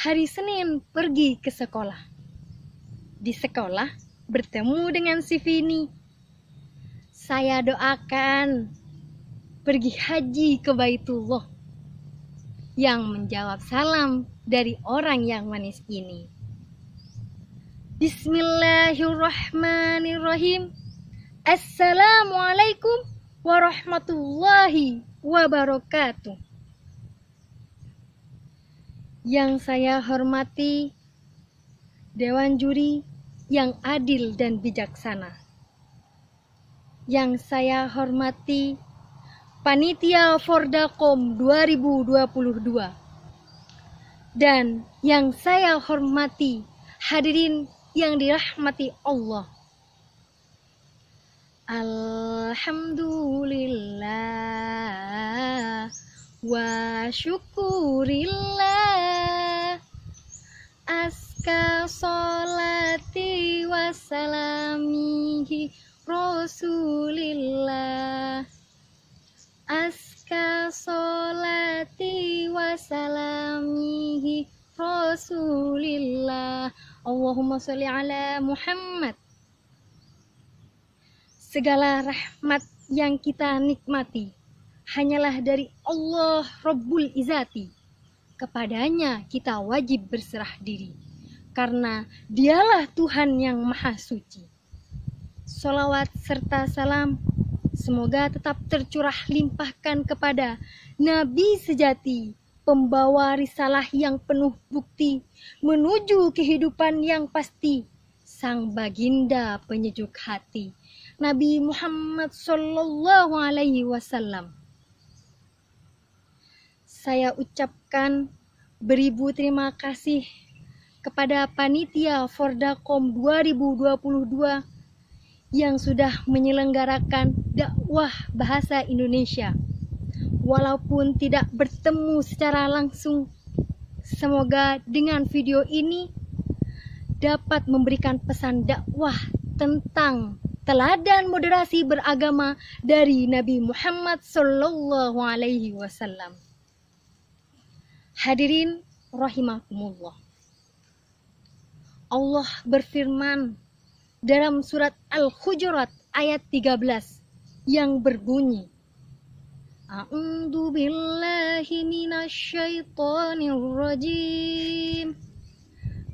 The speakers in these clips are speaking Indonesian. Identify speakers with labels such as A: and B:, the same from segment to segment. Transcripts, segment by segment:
A: Hari Senin pergi ke sekolah. Di sekolah bertemu dengan si Vini. Saya doakan pergi haji ke Baitullah. Yang menjawab salam dari orang yang manis ini. Bismillahirrahmanirrahim. Assalamualaikum warahmatullahi wabarakatuh. Yang saya hormati Dewan Juri yang adil dan bijaksana. Yang saya hormati Panitia Fordakom 2022. Dan yang saya hormati hadirin yang dirahmati Allah. Alhamdulillah wa syukurillah, aska sholati wa salamihi rasulillah, aska sholati wa salamihi rasulillah. Allahumma sholli ala Muhammad. Segala rahmat yang kita nikmati hanyalah dari Allah Rabbul Izzati. Kepadanya kita wajib berserah diri, karena dialah Tuhan yang maha suci. Sholawat serta salam semoga tetap tercurah limpahkan kepada Nabi sejati, pembawa risalah yang penuh bukti menuju kehidupan yang pasti, sang baginda penyejuk hati, Nabi Muhammad Sallallahu Alaihi Wasallam. Saya ucapkan beribu terima kasih kepada Panitia Fordakom 2022 yang sudah menyelenggarakan dakwah bahasa Indonesia. Walaupun tidak bertemu secara langsung, semoga dengan video ini dapat memberikan pesan dakwah tentang teladan moderasi beragama dari Nabi Muhammad Sallallahu Alaihi Wasallam. Hadirin rahimakumullah. Allah berfirman dalam surat Al-Hujurat ayat 13 yang berbunyi, A'udzu billahi minasyaitonir rajim.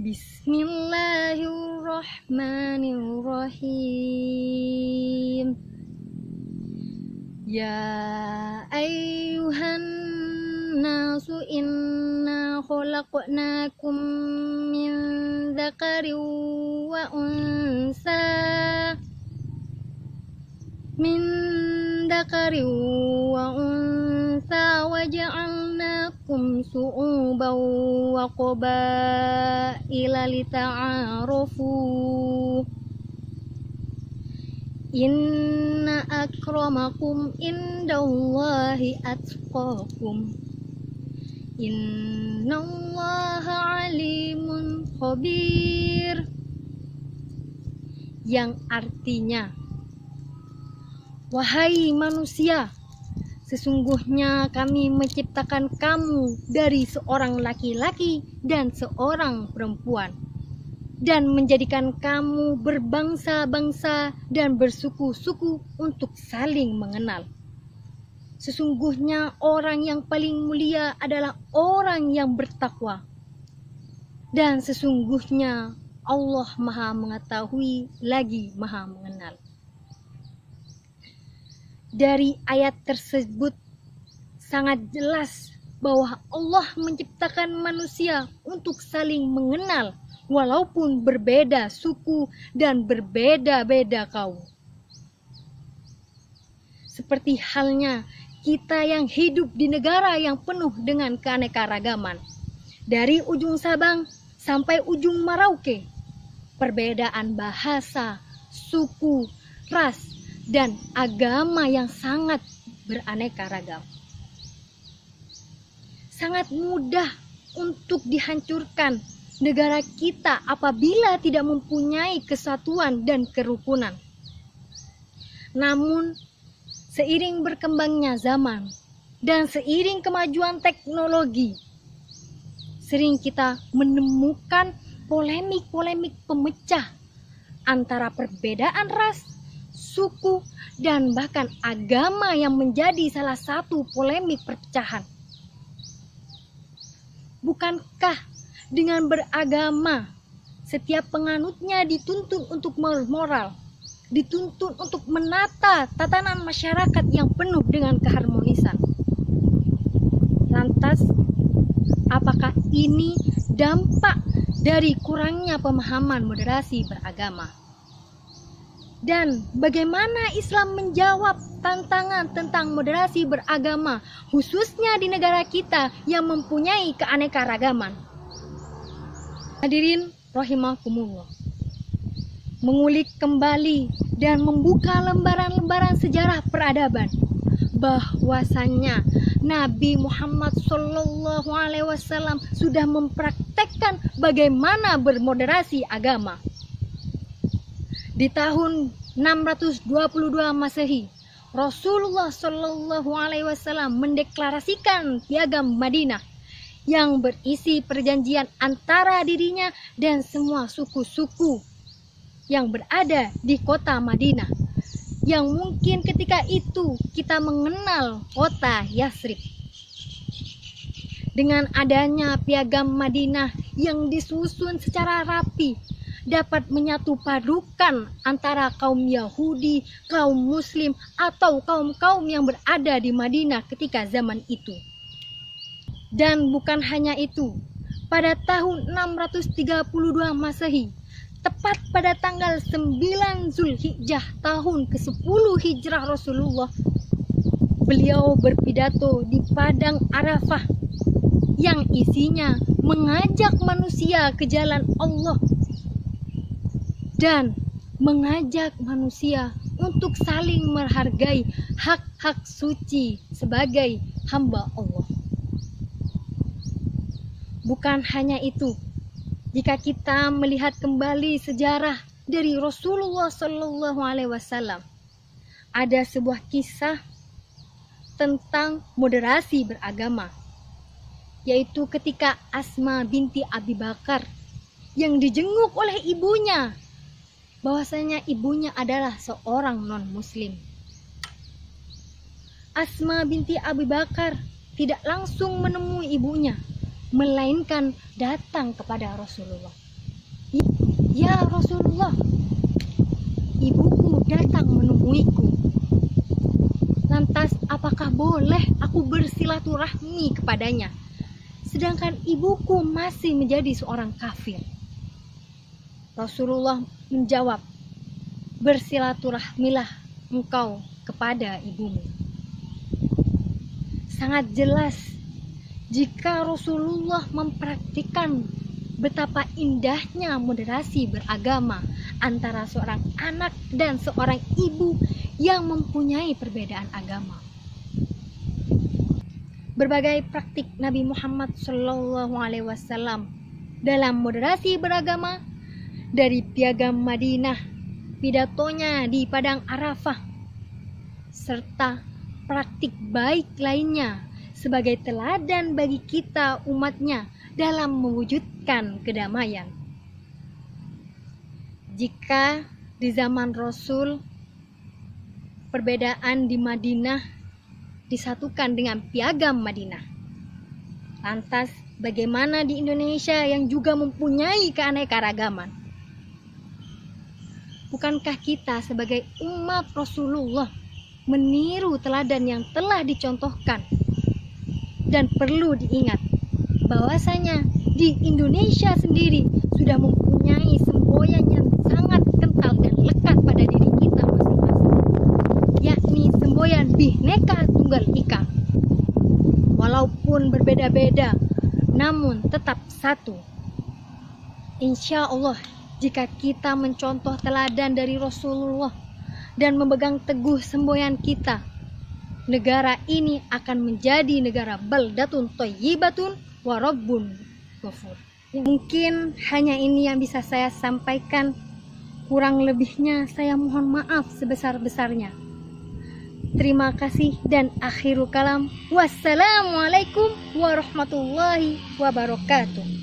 A: Bismillahirrahmanirrahim. Ya ayyuhan nasu inna khalaqnakum min dzakarin wa unsa wa ja'alnakum su'uban wa qabaila lita'arafu. Inna akramakum indallahi atqakum. Innallaha alimun khabir. Yang artinya, wahai manusia, sesungguhnya kami menciptakan kamu dari seorang laki-laki dan seorang perempuan, dan menjadikan kamu berbangsa-bangsa dan bersuku-suku untuk saling mengenal. Sesungguhnya orang yang paling mulia adalah orang yang bertakwa. Dan sesungguhnya Allah Maha Mengetahui lagi Maha Mengenal. Dari ayat tersebut sangat jelas bahwa Allah menciptakan manusia untuk saling mengenal walaupun berbeda suku dan berbeda-beda kaum. Seperti halnya kita yang hidup di negara yang penuh dengan keanekaragaman. Dari ujung Sabang sampai ujung Merauke, perbedaan bahasa, suku, ras, dan agama yang sangat beraneka ragam. Sangat mudah untuk dihancurkan negara kita apabila tidak mempunyai kesatuan dan kerukunan. Namun, seiring berkembangnya zaman dan seiring kemajuan teknologi, sering kita menemukan polemik-polemik pemecah antara perbedaan ras, suku, dan bahkan agama yang menjadi salah satu polemik perpecahan. Bukankah dengan beragama, setiap penganutnya dituntun untuk moral, dituntun untuk menata tatanan masyarakat yang penuh dengan keharmonisan? Lantas, apakah ini dampak dari kurangnya pemahaman moderasi beragama? Dan bagaimana Islam menjawab tantangan tentang moderasi beragama, khususnya di negara kita yang mempunyai keanekaragaman? Hadirin rahimakumullah, mengulik kembali dan membuka lembaran-lembaran sejarah peradaban, bahwasannya Nabi Muhammad SAW sudah mempraktekkan bagaimana bermoderasi agama. Di tahun 622 Masehi, Rasulullah SAW mendeklarasikan Piagam Madinah yang berisi perjanjian antara dirinya dan semua suku-suku yang berada di kota Madinah, yang mungkin ketika itu kita mengenal kota Yasrib. Dengan adanya Piagam Madinah yang disusun secara rapi, dapat menyatu padukan antara kaum Yahudi, kaum Muslim, atau kaum-kaum yang berada di Madinah ketika zaman itu. Dan bukan hanya itu, pada tahun 632 Masehi, tepat pada tanggal 9 Zulhijjah tahun ke-10 Hijrah Rasulullah, beliau berpidato di Padang Arafah yang isinya mengajak manusia ke jalan Allah dan mengajak manusia untuk saling menghargai hak-hak suci sebagai hamba Allah. Bukan hanya itu, jika kita melihat kembali sejarah dari Rasulullah SAW, ada sebuah kisah tentang moderasi beragama, yaitu ketika Asma binti Abi Bakar yang dijenguk oleh ibunya, bahwasanya ibunya adalah seorang non-muslim. Asma binti Abi Bakar tidak langsung menemui ibunya, melainkan datang kepada Rasulullah. Ya Rasulullah, ibuku datang menemuiku. Lantas apakah boleh aku bersilaturahmi kepadanya, sedangkan ibuku masih menjadi seorang kafir? Rasulullah menjawab, bersilaturahmilah engkau kepada ibumu. Sangat jelas jika Rasulullah mempraktikkan betapa indahnya moderasi beragama antara seorang anak dan seorang ibu yang mempunyai perbedaan agama. Berbagai praktik Nabi Muhammad SAW dalam moderasi beragama, dari Piagam Madinah, pidatonya di Padang Arafah, serta praktik baik lainnya sebagai teladan bagi kita umatnya dalam mewujudkan kedamaian. Jika di zaman Rasul perbedaan di Madinah disatukan dengan Piagam Madinah, lantas bagaimana di Indonesia yang juga mempunyai keanekaragaman? Bukankah kita sebagai umat Rasulullah meniru teladan yang telah dicontohkan? Dan perlu diingat bahwasanya di Indonesia sendiri sudah mempunyai semboyan yang sangat kental dan lekat pada diri kita masing-masing, yakni semboyan Bhinneka Tunggal Ika. Walaupun berbeda-beda, namun tetap satu. Insya Allah, jika kita mencontoh teladan dari Rasulullah dan memegang teguh semboyan kita, negara ini akan menjadi negara baldatun thayyibatun wa rabbun ghafur. Mungkin hanya ini yang bisa saya sampaikan. Kurang lebihnya saya mohon maaf sebesar-besarnya. Terima kasih dan akhirul kalam. Wassalamualaikum warahmatullahi wabarakatuh.